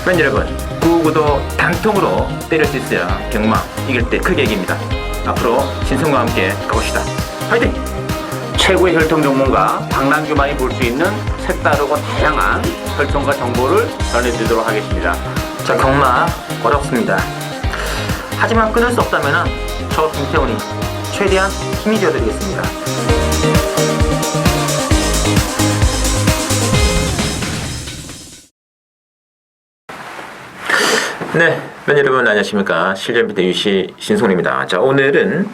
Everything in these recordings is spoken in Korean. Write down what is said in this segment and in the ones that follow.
팬 여러분, 9구도 단통으로 때릴 수 있어야 경마 이길 때 크게 이깁니다. 앞으로 신성과 함께 가봅시다. 화이팅! 최고의 혈통 전문가 박남규만이 볼 수 있는 색다르고 다양한 혈통과 정보를 전해드리도록 하겠습니다. 자, 경마 어렵습니다. 하지만 끊을 수 없다면 저 김태훈이 최대한 힘이 되어드리겠습니다. 네, 팬 여러분 안녕하십니까. 실전비대 유시 신송입니다. 자, 오늘은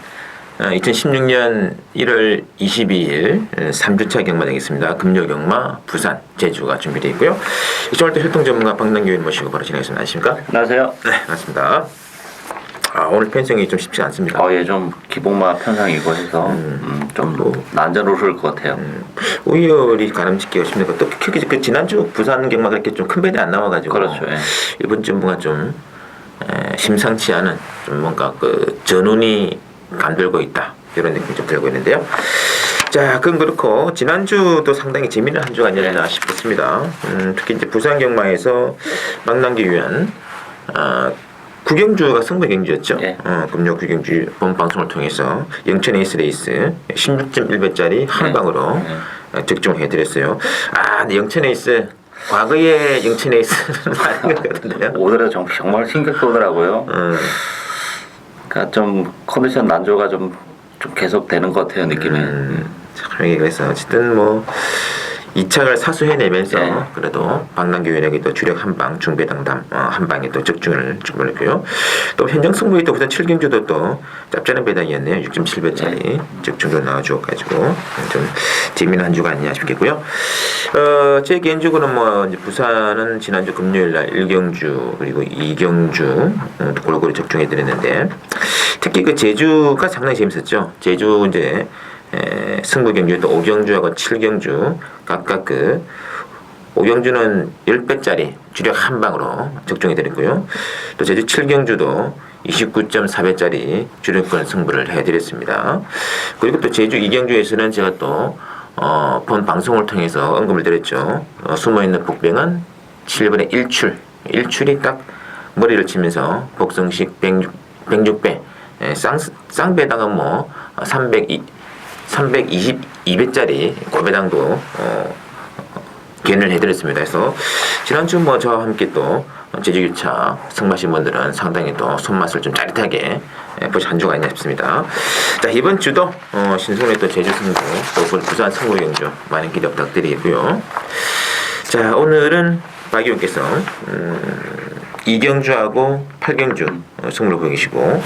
2016년 1월 22일 3주차 경마장이 있습니다. 금요경마 부산, 제주가 준비되어 있고요. 오늘 또 혈통 전문가 박남규 모시고 바로 진행하겠습니다. 안녕하십니까? 안녕하세요. 네, 맞습니다. 오늘 편성이 좀 쉽지 않습니다. 예, 좀 기복마 편성이고 해서 좀 난자로울 것 같아요. 오열이 가름짓기가 쉽네요. 또 그 지난주 부산 경마가 이렇게 좀 큰 배대 안 나와가지고 그렇죠. 예. 이번 주 뭔가 좀 심상치 않은 좀 뭔가 그 전운이 감돌고 있다 이런 느낌이 좀 들고 있는데요. 자, 그건 그렇고 지난주도 상당히 재미있는 한 주가 아니었나 싶습니다. 특히 이제 부산 경마에서 망남기 위한 구경주가 승부 경주였죠. 예. 금요 구경주 본 방송을 통해서 영천 에이스 레이스 16.1배짜리 한 방으로 적중해드렸어요. 근데 영천 에이스 과거의 영천 에이스는 아닌 것 같은데요. 오늘은 정말 신경 쏘더라고요. 그러니까 좀 컨디션 난조가 좀 계속 되는 것 같아요, 느낌은. 참, 그래서 어쨌든 뭐 2착을 사수해내면서 그래도 박남규 위원에게 또 주력 한방 중배당담 한 방에 또 적중을 했고요. 또 현장 승부에 또 부산 7경주도 또 짭짤한 배당이었네요. 6.7배짜리 적중으로 나와주어가지고 좀 재미난 한 주가 아니냐 싶겠고요. 제 개인적으로는 뭐 이제 부산은 지난주 금요일날 1경주 그리고 2경주 골고루 적중해드렸는데 특히 그 제주가 상당히 재밌었죠. 제주 이제 승부 경주 또 5경주하고 7경주 각각 그 5경주는 10배짜리 주력 한 방으로 적중해 드렸고요. 또 제주 7경주도 29.4배짜리 주력권 승부를 해드렸습니다. 그리고 또 제주 2경주에서는 제가 또 본 방송을 통해서 언급을 드렸죠. 숨어있는 복병은 7번의 일출이 딱 머리를 치면서 복성식 106배 쌍배당은 뭐 322배짜리 고배당도 견인을 해드렸습니다. 그래서 지난주 뭐 저와 함께 또 제주유차 승마신 분들은 상당히 또 손맛을 좀 짜릿하게 보신 한 주가 아니냐 싶습니다. 자, 이번 주도 신송의 또 제주 승부 또 부산 승부 경주 많은 기대 부탁드리고요. 자, 오늘은 박 의원께서 2경주하고 8경주 승부를 보고 계시고,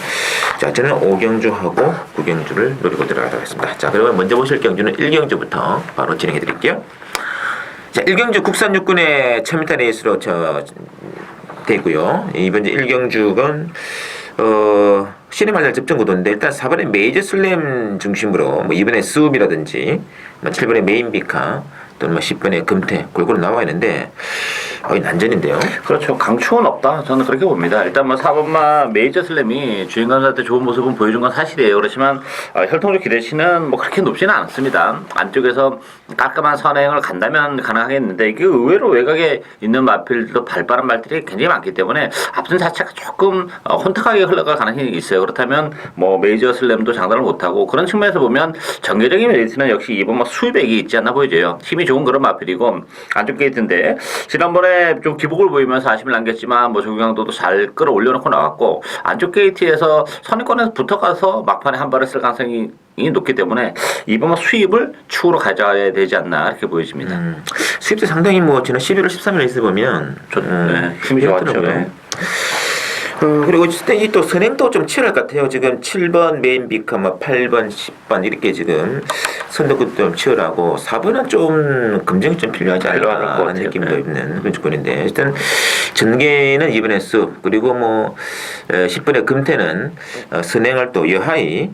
자, 저는 5경주하고 9경주를 노리고 들어가도록 하겠습니다. 자, 그러면 먼저 보실 경주는 1경주부터 바로 진행해 드릴게요. 자, 1경주 국산 육군의 1000m 레이스로 되고요. 이번 1경주는 시내말달 접전구도인데 일단 4번의 메이저 슬램 중심으로 뭐 2번의 수읍이라든지 7번의 메인비카 또는 10번의 금태 골고루 나와 있는데 난전인데요. 그렇죠. 강추는 없다. 저는 그렇게 봅니다. 일단 뭐 4번마 메이저 슬램이 주인공한테 좋은 모습은 보여준 건 사실이에요. 그렇지만 혈통적 기대치는 뭐 그렇게 높지는 않습니다. 안쪽에서 깔끔한 선행을 간다면 가능하겠는데 이게 의외로 외곽에 있는 마필도 발빠른 말들이 굉장히 많기 때문에 앞선 자체가 조금 혼탁하게 흘러갈 가능성이 있어요. 그렇다면 뭐 메이저 슬램도 장담을 못하고 그런 측면에서 보면 전개적인 메리트는 역시 2번마 수백이 있지 않나 보여져요. 힘이 좋은 그런 마필이고 안쪽 게이트인데 지난번에 좀 기복을 보이면서 아쉬움을 남겼지만 뭐 조경강도도 잘 끌어올려놓고 나왔고 안쪽 게이트에서 선입권에서 붙어가서 막판에 한 발을 쓸 가능성이 높기 때문에 이번 수입을 추후로 가져야 되지 않나 이렇게 보여집니다. 수입도 상당히 뭐 지난 11월 13일 레이스 보면 힘이 좋았죠. 그리고 이 또 선행도 좀 치열할 것 같아요. 지금 7번 메인비카, 뭐 8번, 10번 이렇게 지금 선두도 좀 치열하고 4번은 좀 검증이 좀 필요하지 않을까 하는 느낌도 있는 그런 조건인데 일단 전개는 이번에 숲 그리고 뭐 10번의 금태는 선행을 또 여하이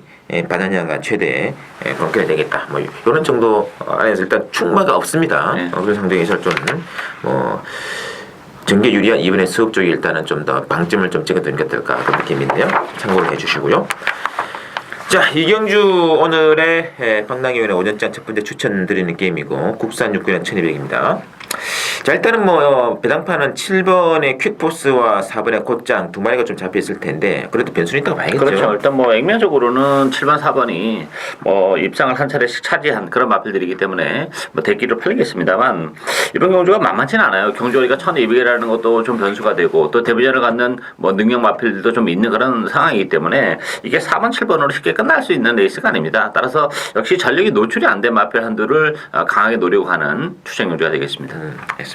바다냐가 최대 번개가 되겠다. 뭐 이런 정도 안에서 일단 충마가 없습니다. 그런 상황에서 좀뭐 전개 유리한 이번에 수업 쪽이 일단은 좀 더 방점을 좀 찍어드는 게 어떨까 그런 느낌인데요. 참고를 해주시고요. 자, 이경주 오늘의 박남규 의원의 오전장 첫 번째 추천드리는 게임이고 국산 육군은 1200입니다. 자, 일단은 뭐 배당판은 7번의 퀵포스와 4번의 곧장 두 마리가 좀 잡혀 있을 텐데 그래도 변수는 있다고 봐야겠죠. 그렇죠. 일단 뭐 액면적으로는 7번, 4번이 뭐 입장을 한 차례씩 차지한 그런 마필들이기 때문에 뭐 대기로 팔리겠습니다만 이번 경주가 만만치는 않아요. 경주거리가 1200이라는 것도 좀 변수가 되고 또 데뷔전을 갖는 뭐 능력 마필들도 좀 있는 그런 상황이기 때문에 이게 4번, 7번으로 쉽게 끝날 수 있는 레이스가 아닙니다. 따라서 역시 전력이 노출이 안 된 마필 한두를 강하게 노리고 가는 추천 경주가 되겠습니다. 알겠습니다.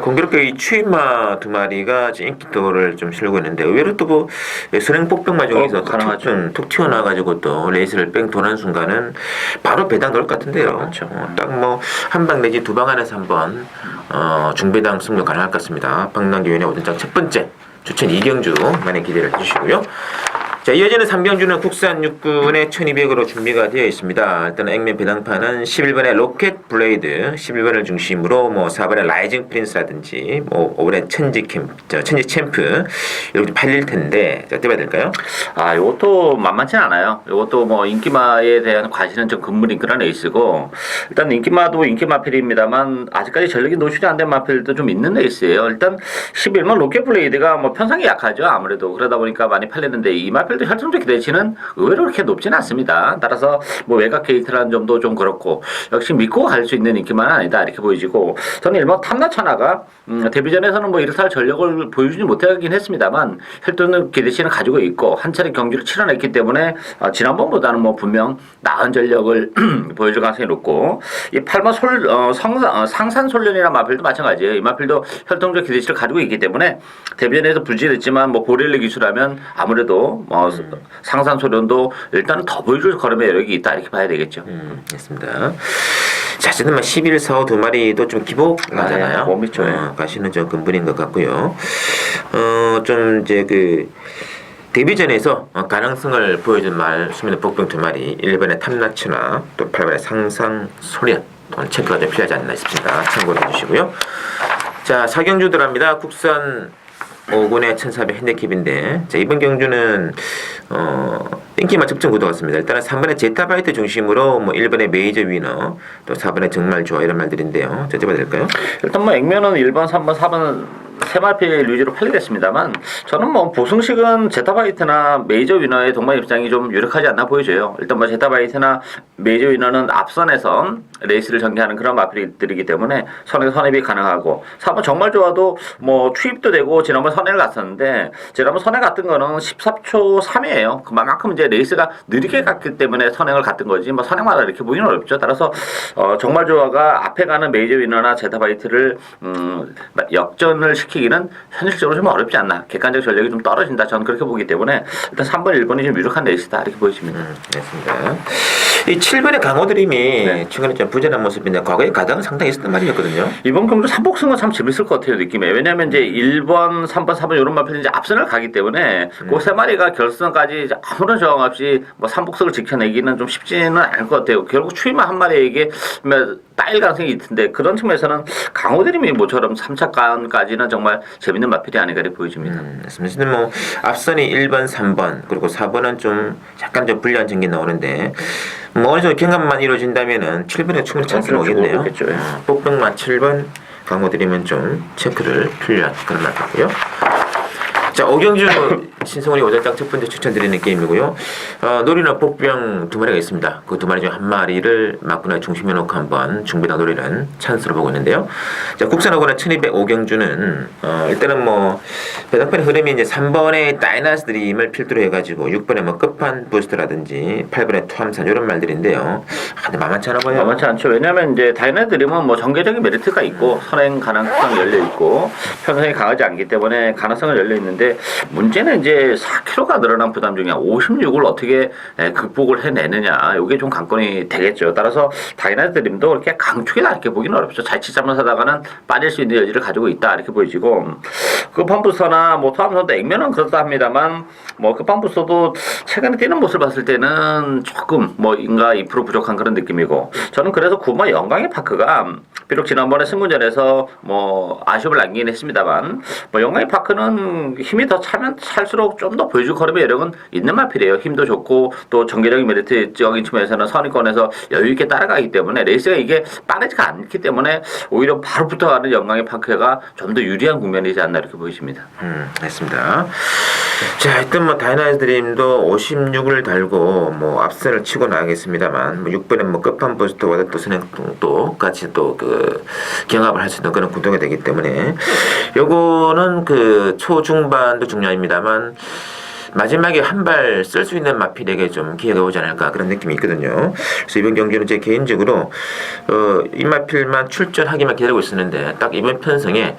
공교롭게 이 추임마 두 마리가 지금 인기도를 좀 실고 있는데 의외로 또 뭐 선행 복병마 중에서 가능하죠. 툭 튀어나와가지고 또 레이스를 뺑 도는 순간은 바로 배당 넣을 것 같은데요. 그렇죠. 딱 뭐 한 방 내지 두 방 안에서 한번 중배당 승리 가능할 것 같습니다. 박남규위원의 오전장 첫 번째 추천 2경주 많이 기대를 해주시고요. 자, 이어지는 3경주는 국산 육군의 1200으로 준비가 되어 있습니다. 일단 액면 배당판은 11번의 로켓 블레이드, 11번을 중심으로 뭐 4번의 라이징 프린스라든지 뭐 5번의 천지 챔프 이렇게 팔릴 텐데 자, 어떻게 봐야 될까요? 이것도 만만치 않아요. 이것도 뭐 인기마에 대한 과실은 좀 근무인 그런 레이스고 일단 인기마도 인기 마필입니다만 아직까지 전력이 노출이 안 된 마필도 좀 있는 레이스예요. 일단 11번 로켓 블레이드가 뭐 편성이 약하죠. 아무래도 그러다 보니까 많이 팔렸는데 이 마필 혈통적 기대치는 의외로 그렇게 높지는 않습니다. 따라서 뭐 외곽 게이트라는 점도 좀 그렇고 역시 믿고 갈 수 있는 인기만은 아니다 이렇게 보이지고 저는 일본 탐나차나가 데뷔전에서는 뭐 이렇다 할 전력을 보여주지 못하긴 했습니다만 혈통적 기대치는 가지고 있고 한 차례 경기를 치러냈기 때문에 지난번보다는 뭐 분명 나은 전력을 보여줄 가능성이 높고 이 8번 상산솔련이라는 마필도 마찬가지예요. 이 마필도 혈통적 기대치를 가지고 있기 때문에 데뷔전에서 불지했지만 뭐 보렐레 기술하면 아무래도 상산소련도 일단은 더 보여줄 걸음의 여력이 있다 이렇게 봐야 되겠죠. 됐습니다. 자, 지금 11, 4, 5 두 마리도 좀 기복하잖아요. 못 믿죠. 가시는 좀 근본인 것 같고요. 좀 이제 그 데뷔전에서 가능성을 보여준 수민의 복병 두 마리 1번의 탐나츠나 또 8번의 상상소련 체크가 좀 필요하지 않나 싶습니다. 참고해 주시고요. 자, 4경주 들어갑니다. 국산 5군의 1400 핸디캡인데 자, 이번 경주는 인기만 접전 구도 같습니다. 일단은 3번의 제타바이트 중심으로 뭐 1번의 메이저 위너 또 4번의 정말 좋아 이런 말들인데요. 자, 어떻게 될까요? 일단 뭐 액면은 1번, 3번, 4번 세 마필 위주로 팔리겠습니다만 저는 뭐 보승식은 제타바이트나 메이저 위너의 동반 입장이 좀 유력하지 않나 보여져요. 일단 뭐 제타바이트나 메이저 위너는 앞선에서 레이스를 전개하는 그런 마필들이기 때문에 선입이 가능하고 4번 정말 좋아도 뭐 추입도 되고 지난번 선회를 갔었는데 지난번 선회 갔던 거는 14초 3이에요. 그만큼 이제 레이스가 느리게 갔기 때문에 선행을 갔던 거지 뭐 선행마다 이렇게 보기는 어렵죠. 따라서 정말 좋아가 앞에 가는 메이저 위너나 제타바이트를 역전을 시키기는 현실적으로 좀 어렵지 않나. 객관적 전력이 좀 떨어진다. 저는 그렇게 보기 때문에 일단 3번, 1번이 좀 유력한 레이스다 이렇게 보여집니다. 알겠습니다. 이 7번의 강호드림이 최근에 좀 부진한 모습인데 과거에 가당은 상당히 있었단 말이었거든요. 이번 경주 3복승은 참 재밌을 것 같아요 느낌에. 왜냐하면 이제 1번, 3번, 4번 이런 마필이 이제 앞선을 가기 때문에 그 세 마리가 결승까지 아무런 저항 없이 뭐 3복승을 지켜내기는 좀 쉽지는 않을 것 같아요. 결국 추임마 한 마리에게 따일 가능성이 있는데 그런 측면에서는 강호드림이 모처럼 3차까지는 정말 재밌는 마필이 아닌가 이렇게 보여집니다. 맞습니다. 뭐 앞선이 1번, 3번 그리고 4번은 좀 약간 좀 불리한 전개 나오는데 뭐 어느 정도 경감만 이루어진다면은 7번에 충분히 찬스는 오겠네요. 복병만 7번 강호드림은 좀 체크를 필요한 그런 말 같고요. 자, 5경주 신성훈이 오전장 첫 번째 추천드리는 게임이고요. 놀이는 복병 두 마리가 있습니다. 그 두 마리 중 한 마리를 막군에 중심에 놓고 한번 중배당 노리는 찬스로 보고 있는데요. 자, 국산하고는 1200 5경주는 일단은 뭐 배당판의 흐름이 이제 3번의 다이나스 드림을 필두로 해가지고 6번의 뭐 끝판 부스트라든지 8번의 투함산 이런 말들인데요. 근데 만만치 않아 보여요. 만만치 않죠. 왜냐하면 이제 다이나스 드림은 뭐 전개적인 메리트가 있고 선행 가능성이 열려 있고 편성이 강하지 않기 때문에 가능성은 열려 있는데. 문제는 이제 4kg가 늘어난 부담 중에 56을 어떻게 극복을 해내느냐 이게 좀 관건이 되겠죠. 따라서 다이나스 드림도 그렇게 강축이다 이렇게 보기는 어렵죠. 자칫 잘못하다가는 빠질 수 있는 여지를 가지고 있다 이렇게 보여지고 끝판부서나 뭐 토함선도 액면은 그렇다 합니다만 뭐 끝판부서도 최근에 뛰는 모습을 봤을 때는 조금 뭐 인가 2% 부족한 그런 느낌이고 저는 그래서 9번 영광의 파크가 비록 지난번에 승군전에서 뭐 아쉬움을 남기긴 했습니다만 뭐 영광의 파크는 힘이 더 차면 찰수록 좀 더 보여줄 걸음의 여력은 있는 마필이에요. 힘도 좋고 또 전개적인 메리트적인 측면에서는 선의권에서 여유 있게 따라가기 때문에 레이스가 이게 빠르지가 않기 때문에 오히려 바로 붙어가는 영광의 파크가 좀 더 유리한 국면이지 않나 이렇게 보이십니다. 알겠습니다. 자, 하여튼 뭐 다이나이즈 드림도 56을 달고 뭐 앞선을 치고 나가겠습니다만 뭐 6번에 뭐 끝판 부스터와 또 선행도 같이 또 그 경합을 할 수 있는 그런 구도가 되기 때문에 요거는 그 초중반도 중요합니다만 마지막에 한 발 쓸 수 있는 마필에게 좀 기회가 오지 않을까 그런 느낌이 있거든요. 그래서 이번 경기는 제 개인적으로 이 마필만 출전하기만 기다리고 있었는데 딱 이번 편성에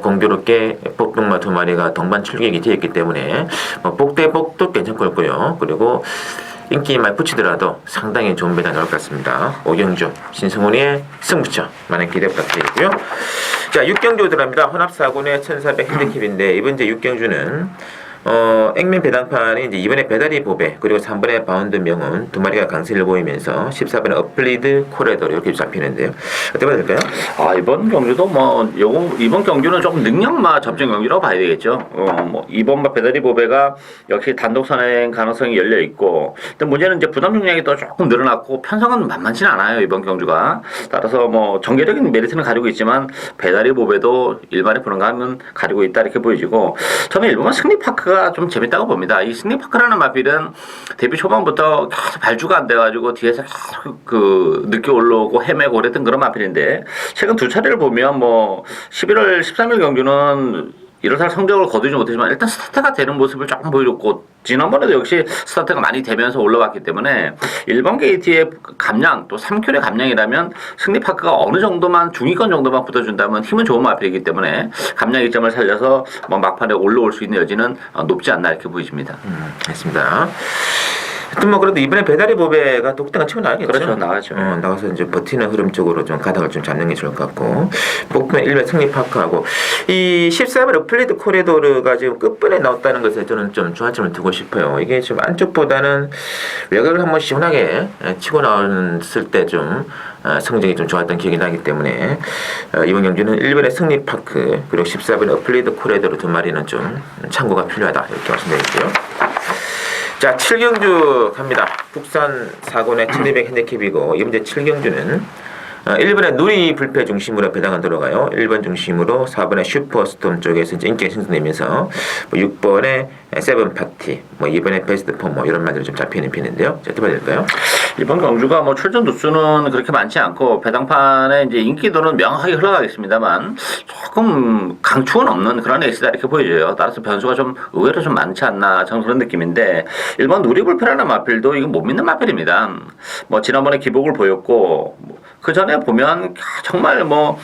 공교롭게 복병마 2마리가 동반 출격이 되어 있기 때문에 뭐 복대복도 괜찮을 거고요. 그리고 인기 많이 붙이더라도 상당히 좋은 배당 나올 것 같습니다. 오경주, 신성훈의 승부처 많은 기대 부탁드리고요. 자, 6경주 들어갑니다. 혼합사군의 1400 핸디캡인데 이번 이제 6경주는 액면 배당판이 이제 2번에 배다리 보배 그리고 3번에 바운드 명운 2마리가 강세를 보이면서 14번에 어플리드 코레도로 이렇게 잡히는데요. 어떻게 봐야 될까요? 이번 경주도 뭐 이번 경주는 조금 능력마 접전 경기라고 봐야 되겠죠. 뭐 2번마 배다리 보배가 역시 단독 선행 가능성이 열려 있고, 근데 문제는 이제 부담 중량이 또 조금 늘어났고 편성은 만만치는 않아요 이번 경주가. 따라서 뭐 전개적인 메리트는 가지고 있지만 배다리 보배도 일반의 불안감은 가지고 있다 이렇게 보여지고, 저는 1번마 승리파크가 좀 재밌다고 봅니다. 이 승리파크라는 마필은 데뷔 초반부터 계속 발주가 안 돼가지고 뒤에서 계속 그 늦게 올라오고 헤매고 그랬던 그런 마필인데 최근 두 차례를 보면 뭐 11월 13일 경주는 이렇다 성적을 거두지 못했지만 일단 스타트가 되는 모습을 조금 보여줬고 지난번에도 역시 스타트가 많이 되면서 올라왔기 때문에 1번 게이트의 감량 또 3킬의 감량이라면 승리파크가 어느 정도만 중위권 정도만 붙어준다면 힘은 좋은 마필이기 때문에 감량 이점을 살려서 뭐 막판에 올라올 수 있는 여지는 높지 않나 이렇게 보여집니다. 알겠습니다. 하여튼 뭐 그래도 이번에 배다리 보배가 독대가 치고 나가겠죠. 그렇죠, 나가죠. 나가서 이제 버티는 흐름 쪽으로 좀 가닥을 좀 잡는 게 좋을 것 같고, 복면 1번 승리파크하고 이 14번 어플리드 코리도르가 지금 끝번에 나왔다는 것에 저는 좀 주안점을 두고 싶어요. 이게 좀 안쪽보다는 외곽을 한번 시원하게 치고 나왔을 때 좀 성적이 좀 좋았던 기억이 나기 때문에 이번 경기는 1번의 승리파크 그리고 14번 어플리드 코리도르 2마리는 좀 참고가 필요하다 이렇게 말씀드릴게요. 자, 7경주 갑니다. 국산 4권의 1200 핸디캡이고 이번 이제 7경주는 1번에 누리 불패 중심으로 배당을 들어가요. 1번 중심으로 4번에 슈퍼스톰 쪽에서 이제 인기가 생성되면서 6번에 세븐 파티, 뭐 2번에 베스트 폼 뭐 이런 말들이 좀 잡히는 편인데요. 자, 어떻게 봐야 될까요? 이번 경주가 뭐 출전 두수는 그렇게 많지 않고 배당판에 이제 인기도는 명확하게 흘러가겠습니다만 조금 강추는 없는 그런 에이스다 이렇게 보여져요. 따라서 변수가 좀 의외로 좀 많지 않나 저는 그런 느낌인데 1번 누리불패라는 마필도 이거 못 믿는 마필입니다. 뭐 지난번에 기복을 보였고 그 전에 보면 정말 뭐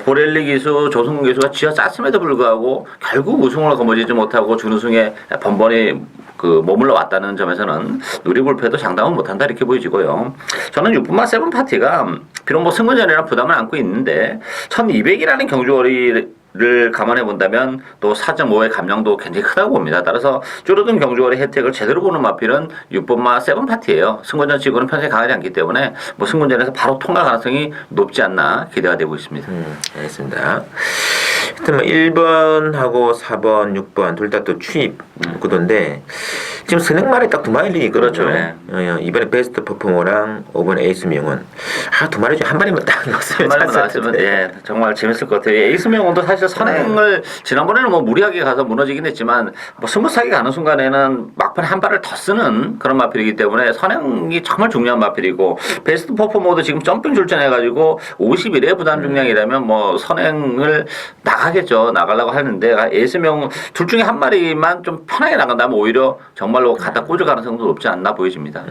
보렐리 기수, 조승우 기수가 쥐어짰음에도 불구하고 결국 우승을 거머쥐지 못하고 준우승에 번번이 그 머물러 왔다는 점에서는 누리불패도 장담은 못한다 이렇게 보여지고요. 저는 6분마 세븐 파티가 비록 뭐 승부전이랑 부담을 안고 있는데 1200이라는 경주거리를 감안해 본다면 또 4.5의 감량도 굉장히 크다고 봅니다. 따라서 줄어든 경주거리 혜택을 제대로 보는 마필은 6번마 세븐 파티예요. 승군전 치고는 편성이 강하지 않기 때문에 뭐 승군전에서 바로 통과 가능성이 높지 않나 기대가 되고 있습니다. 알겠습니다. 하여튼 뭐 1번하고 4번, 6번 둘 다 또 추입 구도인데 지금 선행말에 딱 2마리 있거든요. 그렇죠. 네. 이번에 베스트 퍼포머랑 5번 에이스 명은 2마리 중에 한 마리만 딱 넣었으면 한 마리만 나왔으면 예, 정말 재밌을 것 같아요. 에이스 명원도 사실 선행을 지난번에는 뭐 무리하게 가서 무너지긴 했지만 뭐 승부사기 가는 순간에는 막판에 한 발을 더 쓰는 그런 마필이기 때문에 선행이 정말 중요한 마필이고 베스트 퍼포머도 지금 점핑 출전해가지고 51의 부담 중량이라면 뭐 선행을 나가겠죠. 나가려고 하는데 에이스 명 둘 중에 한 마리만 좀 편하게 나간다면 오히려 정말로 갖다 꽂을 가능성도 높지 않나 보여집니다.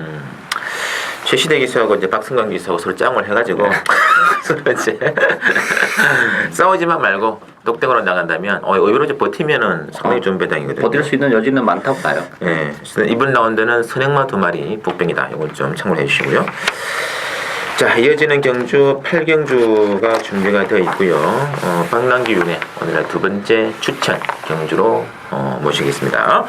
최시대 기수하고 이제 박승광 기수하고 서로 짱을 해가지고 서로 이제 싸우지만 말고 독대으로 나간다면 오히려 이제 버티면은 상당히 좋은 배당이거든요. 버틸 수 있는 여지는 많다고 봐요. 예, 이번 라운드는 선행마 2마리 복병이다. 이걸 좀 참고해 주시고요. 자, 이어지는 경주 8경주가 준비가 되어 있고요. 박남기 윤회 오늘의 두 번째 추천 경주로 모시겠습니다.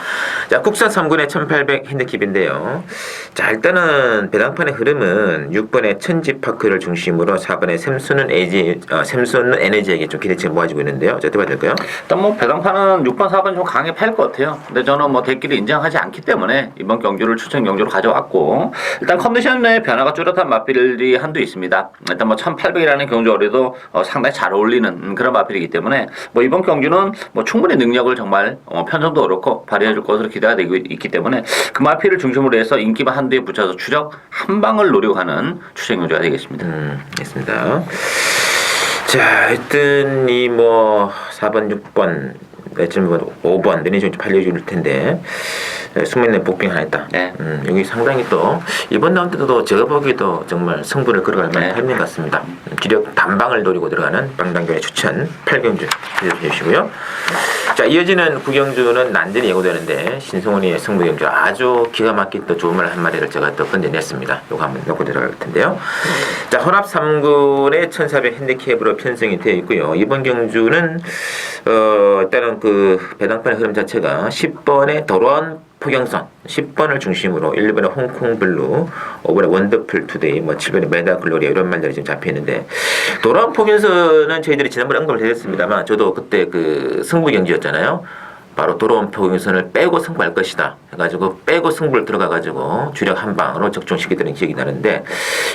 자, 국산 3군의 1800 핸디캡인데요. 자, 일단은 배당판의 흐름은 6번의 천지파크를 중심으로 4번의 샘솟는 에너지에게 좀 기대치가 모아지고 있는데요. 자, 어떻게 봐야 될까요? 일단 뭐 배당판은 6번, 4번 좀 강하게 팔 것 같아요. 근데 저는 뭐 대끼리 인정하지 않기 때문에 이번 경주를 추천 경주로 가져왔고, 일단 컨디션의 변화가 뚜렷한 마필이 한두 있습니다. 일단 뭐 1800이라는 경주거리도 상당히 잘 어울리는 그런 마필이기 때문에 뭐 이번 경주는 뭐 충분히 능력을 정말 편성도 그렇고 발휘해줄 것으로 기대가 되고 있기 때문에 그 마필을 중심으로 해서 인기만 한두에 붙여서 추적 한 방을 노리고 가는 추천 경주가 되겠습니다. 알겠습니다. 자, 하여튼 이 뭐 4번, 6번 지금 5번 내내 좀 팔려줄 텐데 숨어있는 복빙 하나 있다. 네. 여기 상당히 또 이번 라운드도 제가 보기에도 정말 승부를 끌어갈 만한 타이밍 같습니다. 기력 단방을 노리고 들어가는 방당교의 추천 8경주 기대해 주시고요. 자, 이어지는 9경주는 난전이 예고되는데 신성훈이의 승부 경주 아주 기가 막힌 또 좋은 말 한마디를 제가 또 건져냈습니다. 요거 한번 넣고 들어갈 텐데요. 자, 혼합 3군의 1400 핸디캡으로 편성이 되어 있고요. 이번 경주는 일단은 그 배당판의 흐름 자체가 10번의 도로원 포경선, 10번을 중심으로 1번의 홍콩블루, 5번의 원더풀 투데이, 뭐 7번의 메다글로리아 이런 말들이 지금 잡혀 있는데 도로원 포경선은 저희들이 지난번에 언급을 드렸습니다만 저도 그때 그 승부 경기였잖아요. 바로 도로원 포경선을 빼고 승부할 것이다 해가지고 빼고 승부를 들어가가지고 주력 한 방으로 적중시키던 기억이 나는데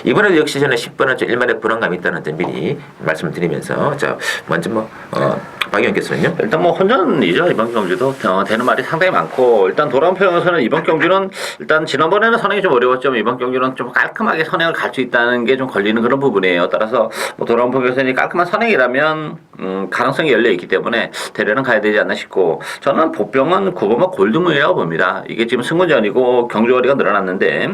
이번에도 역시 저는 10번은 좀 일말의 불안감이 있다는 점 미리 말씀드리면서 자 먼저 박 의원께서는요? 일단 뭐 혼전이죠. 이번 경주도 되는 말이 상당히 많고 일단 도로원 포경선은 이번 경주는 일단 지난번에는 선행이 좀 어려웠지만 이번 경주는 좀 깔끔하게 선행을 갈 수 있다는 게 좀 걸리는 그런 부분이에요. 따라서 뭐 도로원 포경선이 깔끔한 선행이라면 가능성이 열려 있기 때문에 대련은 가야 되지 않나 싶고 저는 보병은 9번마 골드문이라고 봅니다. 이게 지금 승군전이고 경주거리가 늘어났는데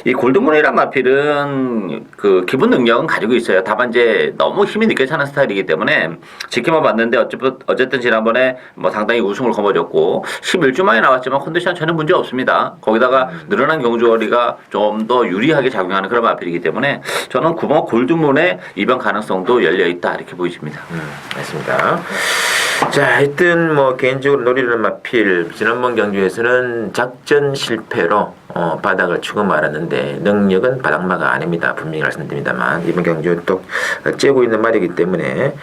이 골드문이란 마필은 그 기본 능력은 가지고 있어요. 다만 이제 너무 힘이 늦게 차는 스타일이기 때문에 지켜만 봤는데 어쨌든 지난번에 뭐 상당히 우승을 거머쥐었고 11주 만에 나왔지만 컨디션 전혀 문제 없습니다. 거기다가 늘어난 경주거리가 좀 더 유리하게 작용하는 그런 마필이기 때문에 저는 9번 골드문의 이변 가능성도 열려 있다 이렇게 보여집니다. 맞습니다. 자, 하여튼 뭐 개인적으로 노리는 마필 지난번 경주에서는 작전 실패로 바닥을 치고 말았는데 능력은 바닥마가 아닙니다. 분명히 말씀드립니다만 이번 경주 또 째고 있는 말이기 때문에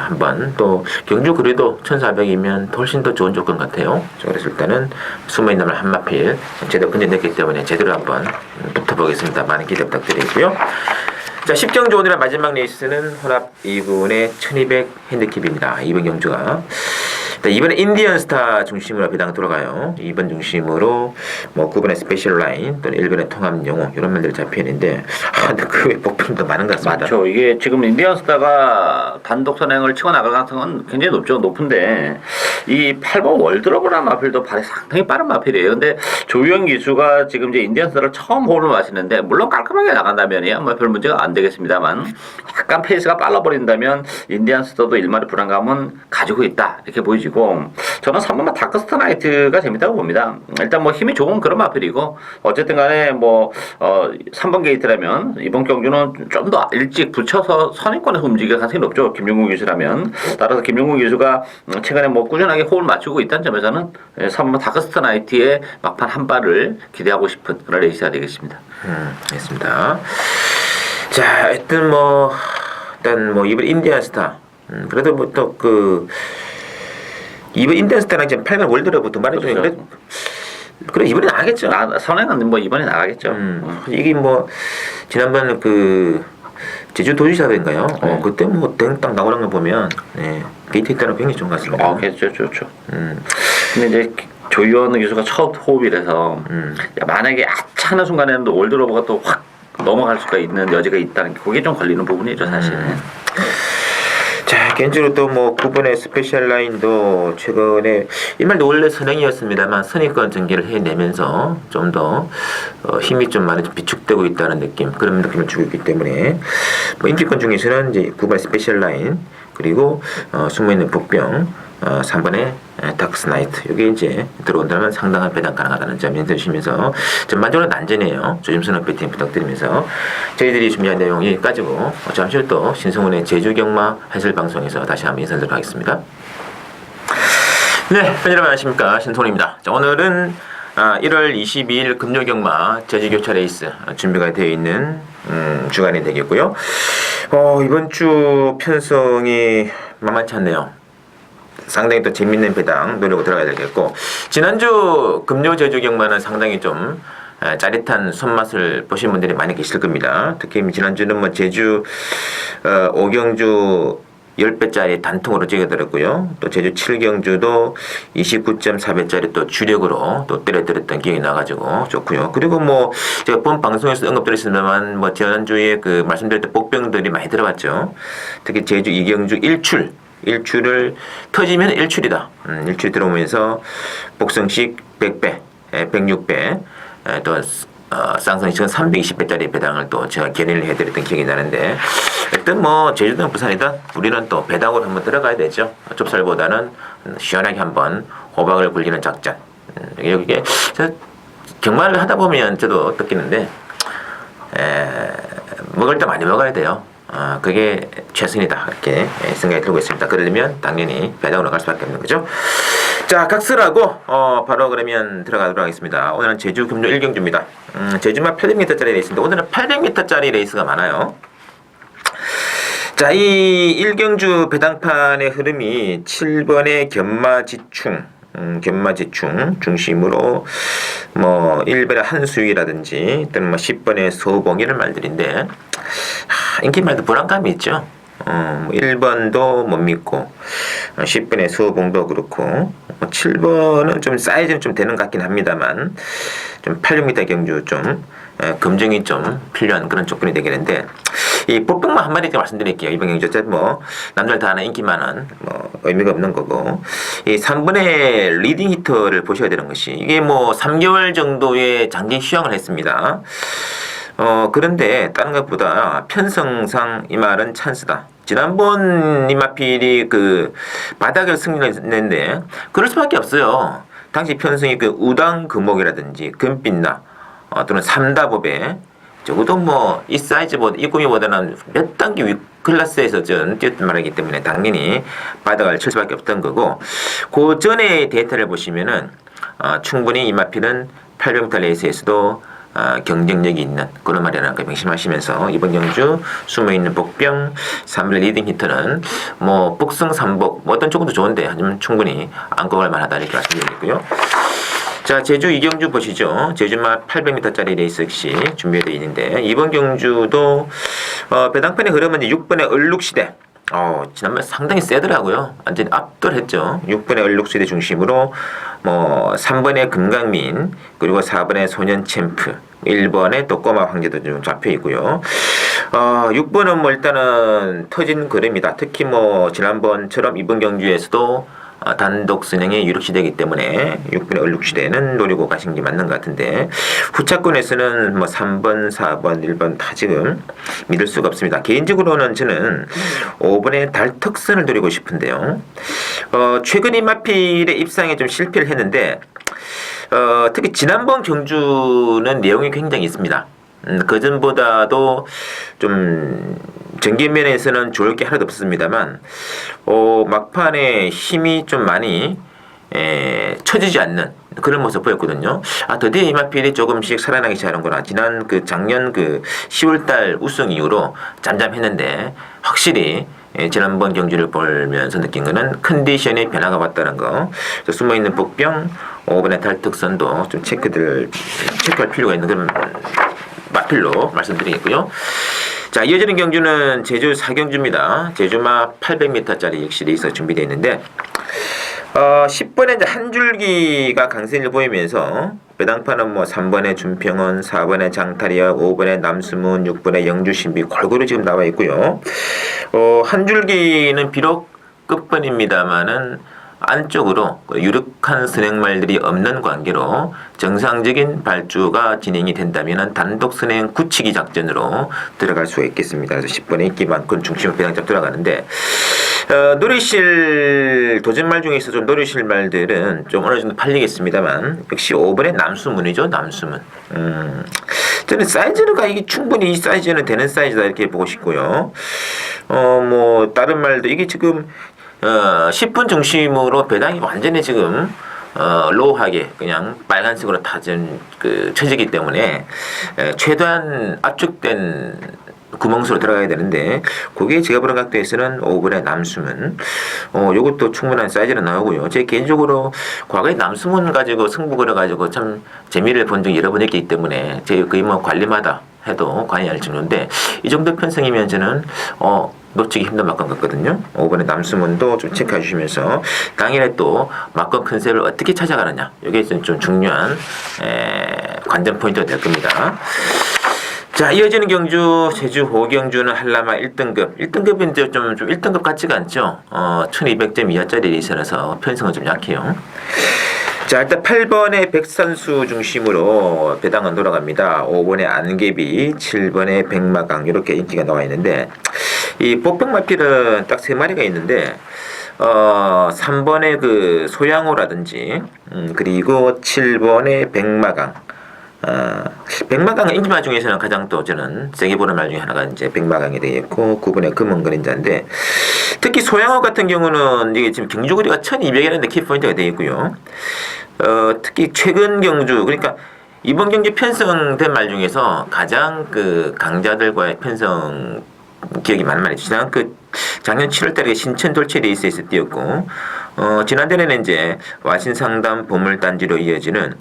한번 또 경주 그래도 1400이면 훨씬 더 좋은 조건 같아요. 그래서 일단은 숨어있는 말 한마필 제대로 건져냈기 때문에 제대로 한번 붙어보겠습니다. 많은 기대 부탁드리고요. 자, 10경주 오늘의 마지막 레이스는 혼합 2군의 1200 핸디캡입니다. 이번 경주가 이번에 인디언 스타 중심으로 배당 돌아가요. 2번 중심으로 뭐 9번의 스페셜 라인 또는 1번의 통합 영웅 이런 말들이 잡혀 있는데 근데 그 외 복품도 많은 것 같습니다. 맞죠. 이게 지금 인디언 스타가 단독 선행을 치고 나갈 가능성은 굉장히 높은데 이 8번 월드러브라는 마필도 발이 상당히 빠른 마필이에요. 근데 조유영 기수가 지금 이제 인디언 스타를 처음 호흡을 마시는데 물론 깔끔하게 나간다면이야 뭐 별 문제가 안 되겠습니다만 약간 페이스가 빨라버린다면 인디언 스타도 일말의 불안감은 가지고 있다 이렇게 보이지고 저는 3번만 다크스타 나이트가 재밌다고 봅니다. 일단 뭐 힘이 좋은 그런 마필이고 어쨌든 간에 뭐 3번 게이트라면 이번 경주는 좀 더 일찍 붙여서 선행권에서 움직일 가능성이 높죠. 김용국 기수라면. 따라서 김용국 기수가 최근에 뭐 꾸준하게 호흡을 맞추고 있다는 점에서는 3번 다크스타 나이트의 막판 한 발을 기대하고 싶은 그런 레이스가 되겠습니다. 알겠습니다. 자, 하여튼 뭐 일단 뭐 이번 인디언 스타 그래도 뭐 또 그 이번 인디언 스타랑 지금 8번 월드러브도 말해주는 그렇죠. 그래 이번에 나가겠죠. 선행은 뭐 이번에 나가겠죠. 이게 뭐 지난번 그 제주 도지사인가요? 네. 그때 뭐 땡땅 나오는 거 보면 게이트 있다는 굉장히 좋은 것 같습니다. 좋죠. 근데 이제 조유원 기수가 첫 호흡이라서 만약에 아차하는 순간에는 또 월드러브가 또 확 넘어갈 수가 있는 여지가 있다는 게 그게 좀 걸리는 부분이죠 사실은. 자, 개인적으로 또 뭐 9번의 스페셜 라인도 최근에 이 말도 원래 선행이었습니다만 선행권 전개를 해내면서 좀 더 힘이 좀 많이 좀 비축되고 있다는 느낌 그런 느낌을 주고 있기 때문에 뭐 인기권 중에서는 이제 9번의 스페셜 라인 그리고 숨어있는 복병 3번의 닥스나이트 이게 이제 들어온다면 상당한 배당 가능하다는 점 인정해 주시면서 전반적으로 난전이에요. 조심스러운 배팅 부탁드리면서 저희들이 준비한 내용이 여기까지고 잠시 후 또 신성훈의 제주경마 해설 방송에서 다시 한번 인사드리도록 하겠습니다. 네, 여러분 안녕하십니까, 신성훈입니다. 자, 오늘은 1월 22일 금요경마 제주교차 레이스 준비가 되어 있는 주간이 되겠고요. 이번 주 편성이 만만치 않네요. 상당히 또 재밌는 배당 노리고 들어가야 되겠고, 지난주 금요 제주경마는 상당히 좀 짜릿한 손맛을 보신 분들이 많이 계실 겁니다. 특히 지난주는 뭐 제주 5경주 10배짜리 단통으로 찍어들었고요. 또 제주 7경주도 29.4배짜리 또 주력으로 또 때려들었던 기억이 나가지고 좋고요. 그리고 뭐 제가 본 방송에서 언급드렸습니다만 뭐 지난주에 그 말씀드렸던 복병들이 많이 들어갔죠. 특히 제주 2경주 일출을 터지면 일출이다. 일출이 들어오면서 복성식 100배, 106배, 또 쌍성식은 320배짜리 배당을 또 제가 견인을 해드렸던 기억이 나는데, 일단 뭐 제주도는 부산이다. 우리는 또 배당으로 한번 들어가야 되죠. 좁쌀보다는 시원하게 한번 호박을 굴리는 작전. 여기에 경마를 하다 보면 저도 느끼는데 먹을 때 많이 먹어야 돼요. 그게 최선이다, 이렇게 생각이 들고 있습니다. 그러려면 당연히 배당으로 갈 수밖에 없는 거죠. 자, 각설하고 바로 그러면 들어가도록 하겠습니다. 오늘은 제주 금요 1경주입니다. 제주마 800m짜리 레이스인데 오늘은 800m짜리 레이스가 많아요. 자, 이 1경주 배당판의 흐름이 7번의 견마지충 중심으로 뭐 1번의 한수위라든지 또는 뭐 10번의 소봉 이런 말들인데, 인기말도 불안감이 있죠. 1번도 못 믿고 10번의 소봉도 그렇고 7번은 좀 사이즈는 좀 되는 것 같긴 합니다만 좀 86m 경주 좀 검증이 좀 필요한 그런 조건이 되겠는데, 이 복병만 한 마디 말씀드릴게요. 이번 경주 어쨌든 뭐 남들 다 아는 인기만은 뭐 의미가 없는 거고, 이 3번의 리딩 히터를 보셔야 되는 것이, 이게 뭐 3개월 정도의 장기 휴양을 했습니다. 그런데 다른 것보다 편성상 이 말은 찬스다. 지난번 이마필이 그 바닥을 승리했는데 그럴 수밖에 없어요. 당시 편성이 그 우당 금옥이라든지 금빛나 또는 삼다법에 적어도 뭐 이 사이즈보다 이 꾸미보다는 몇 단계 위 클래스에서 뛰었단 말이기 때문에 당연히 바닥을 칠 수밖에 없던 거고, 그 전에 데이터를 보시면은 충분히 이마필은 800m 레이스에서도 경쟁력이 있는 그런 말이라는 걸 명심하시면서 이번 경주 숨어있는 복병 3번 리딩 히터는 뭐 복승 3복 뭐 어떤 조금도 좋은데 하지만 충분히 안고 갈 만하다 이렇게 말씀드리겠고요. 자, 제주 2경주 보시죠. 제주마 800m짜리 레이스 역시 준비되어 있는데, 이번 경주도 배당판의 흐름은 6번의 얼룩시대, 지난번에 상당히 세더라고요. 완전히 압도했죠. 6번의 얼룩시대 중심으로 뭐 3번의 금강민, 그리고 4번의 소년 챔프, 1번의 또 꼬마 황제도 좀 잡혀 있고요. 6번은 뭐 일단은 터진 그림이다. 특히 뭐 지난번처럼 이번 경주에서도 단독 선행의 유력시대이기 때문에 6번의 얼룩시대는 노리고 가신 게 맞는 것 같은데, 후차권에서는 뭐 3번, 4번, 1번 다 지금 믿을 수가 없습니다. 개인적으로는 저는 5번의 달턱선을 노리고 싶은데요. 최근 이마필의 입상에 좀 실패를 했는데, 특히 지난번 경주는 내용이 굉장히 있습니다. 그전보다도 좀 전개면에서는 좋을 게 하나도 없습니다만, 막판에 힘이 좀 많이 처지지 않는 그런 모습 보였거든요. 드디어 이마필이 조금씩 살아나기 시작하는구나. 지난 그 작년 그 10월달 우승 이후로 잠잠했는데 확실히 지난번 경주를 보면서 느낀 거는 컨디션의 변화가 왔다는 거. 숨어있는 복병 5번의 달특선도 좀 체크할 필요가 있는 그런 마필로 말씀드리겠고요. 자, 이어지는 경주는 제주 4경주입니다. 제주마 800m짜리 역시 레이스가 준비되어 있는데, 10번에 이제 한 줄기가 강세를 보이면서 배당판은 뭐 3번의 준평원, 4번의 장타리아, 5번의 남수문, 6번의 영주신비 골고루 지금 나와 있고요. 한 줄기는 비록 끝번입니다만은 안쪽으로 유력한 선행말들이 없는 관계로 정상적인 발주가 진행이 된다면 단독 선행 굳히기 작전으로 들어갈 수가 있겠습니다. 그래서 10번의 인기 많고 중심으로 배당점 들어가는데, 노리실 도전말 중에서 좀 노리실 말들은 좀 어느 정도 팔리겠습니다만 역시 5번의 남수문이죠. 남수문. 저는 사이즈가 이게 충분히 이 사이즈는 되는 사이즈다 이렇게 보고 싶고요. 뭐 다른 말도 이게 지금 10분 중심으로 배당이 완전히 지금 로우하게 그냥 빨간색으로 타진 그 처지기 때문에 최대한 압축된 구멍수로 들어가야 되는데 그게 제가 보는 각도에서는 5번의 남수문 요것도 충분한 사이즈로 나오고요. 제 개인적으로 과거에 남수문 가지고 승부 걸어가지고 참 재미를 본 적이 여러 번 있기 때문에 제 거의 뭐 관리마다 해도 관여할 정도인데 이 정도 편성이면 저는 놓치기 힘든 막건 같거든요. 5번의 남수문도 좀 체크해 주시면서 당일에 또 막건 컨셉을 어떻게 찾아가느냐 이게 좀 중요한 관전 포인트가 될 겁니다. 자, 이어지는 경주, 제주 호경주는 한라마 1등급. 1등급은 이제 좀 1등급 같지가 않죠. 1200점 이하짜리 레이스라서 편성은 좀 약해요. 자, 일단 8번의 백선수 중심으로 배당은 돌아갑니다. 5번의 안개비, 7번의 백마강, 이렇게 인기가 나와 있는데, 이 복병마필은 딱 3마리가 있는데, 3번의 그 소양호라든지, 그리고 7번의 백마강, 백마강은 인기말 중에서는 가장 또 저는 세게 보는 말 중에 하나가 이제 백마강이 되겠고 9번의 금은 그림자인데 특히 소양호 같은 경우는 이게 지금 경주거리가 1200이라는 키포인트가 되어 있고요. 특히 최근 경주 그러니까 이번 경주 편성된 말 중에서 가장 그 강자들과의 편성 기억이 많은 말이죠. 그 작년 7월달에 신천 돌체 레이스에서 뛰었고 지난달에는 이제 와신상담 보물단지로 이어지는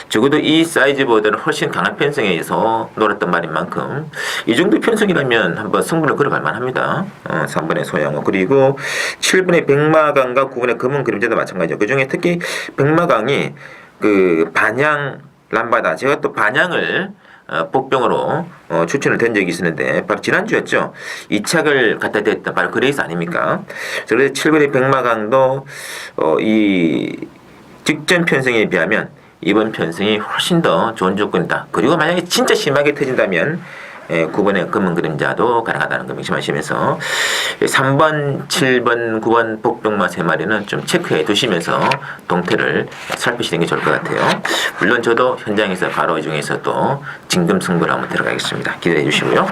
적어도 이 사이즈보다는 훨씬 강한 편성에서 놀았던 말인 만큼 이 정도 편성이라면 한번 승부를 걸어갈 만합니다. 3번의 소양호 그리고 7번의 백마강과 9번의 금은 그림자도 마찬가지죠. 그 중에 특히 백마강이 그 반향 람바다 제가 또 반향을 복병으로 추천을 된 적이 있었는데 바로 지난주였죠. 이착을 갖다 댔던 바로 그 레이스 아닙니까? 그래서 7번의 백마강도 이 직전 편성에 비하면 이번 편성이 훨씬 더 좋은 조건이다. 그리고 만약에 진짜 심하게 터진다면 9번의 금은 그림자도 가능하다는 거 명심하시면서 3번, 7번, 9번 복병마 3마리는 좀 체크해 두시면서 동태를 살피시는 게 좋을 것 같아요. 물론 저도 현장에서 바로 이 중에서 또 진금승부를 한번 들어가겠습니다. 기대해 주시고요.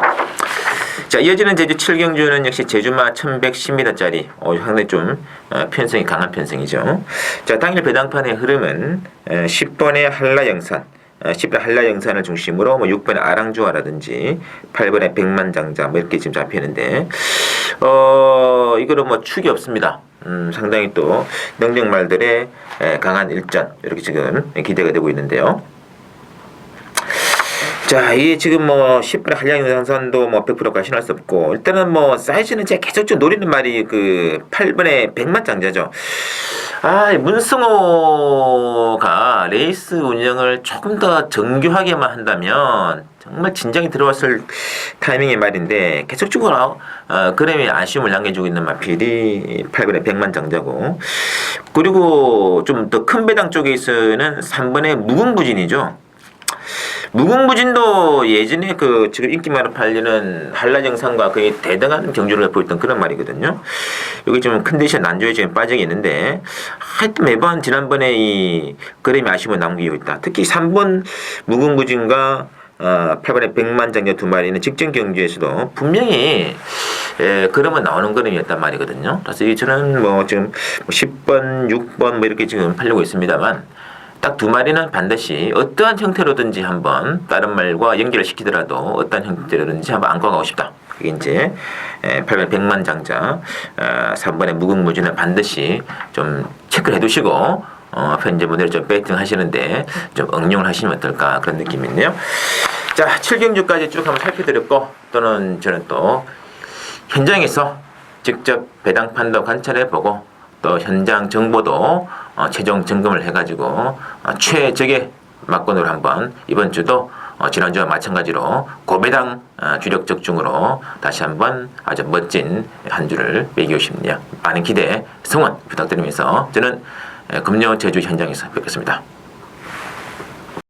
자, 이어지는 제주 7경주는 역시 제주마 1110m짜리 상당히 좀 편성이 강한 편성이죠. 자, 당일 배당판의 흐름은 10번의 한라영산 10번 한라영산을 중심으로 6번의 아랑주화라든지 8번의 백만장자 이렇게 지금 잡히는데 이거는 축이 없습니다. 상당히 또 능력말들의 강한 일전 이렇게 지금 기대가 되고 있는데요. 자, 이게 지금 10번의 한량영산도 100% 과신할 수 없고, 일단은 사이즈는 제가 계속 좀 노리는 말이 그 8번의 백만장자죠. 문승호가 레이스 운영을 조금 더 정교하게만 한다면, 정말 진정이 들어왔을 타이밍의 말인데, 계속적으로, 그램이 아쉬움을 남겨주고 있는 마필이 8번의 백만장자고, 그리고 좀 더 큰 배당 쪽에서는 3번의 무궁부진이죠. 무궁부진도 예전에 그 지금 인기만으로 팔리는 한라정상과 거의 대등한 경주를 보였던 그런 말이거든요. 여기 좀 컨디션 난조에 지금 빠져 있는데 하여튼 매번 지난번에 이 그램이 아쉬움을 남기고 있다. 특히 3번 무궁부진과 8번의 백만장자 2마리는 직전 경주에서도 분명히 그러면 나오는 그림이었단 말이거든요. 그래서 저는 지금 10번, 6번 이렇게 지금 팔리고 있습니다만 딱 2마리는 반드시 어떠한 형태로든지 한번 다른 말과 연결을 시키더라도 어떠한 형태로든지 한번 안고 가고 싶다. 그게 이제 8번 백만장자 3번의 무궁무진은 반드시 좀 체크를 해두시고 현재 모델을 좀 베이팅 하시는데 좀 응용을 하시면 어떨까 그런 느낌이 있네요. 자, 7경주까지 쭉 한번 살펴드렸고 또는 저는 또 현장에서 직접 배당판도 관찰해보고 또 현장 정보도 최종 점검을 해가지고 최적의 막건으로 한번 이번 주도 지난주와 마찬가지로 고배당 주력 적중으로 다시 한번 아주 멋진 한 주를 매기고 싶네요. 많은 기대, 성원 부탁드리면서 저는 금요 제주 현장에서 뵙겠습니다.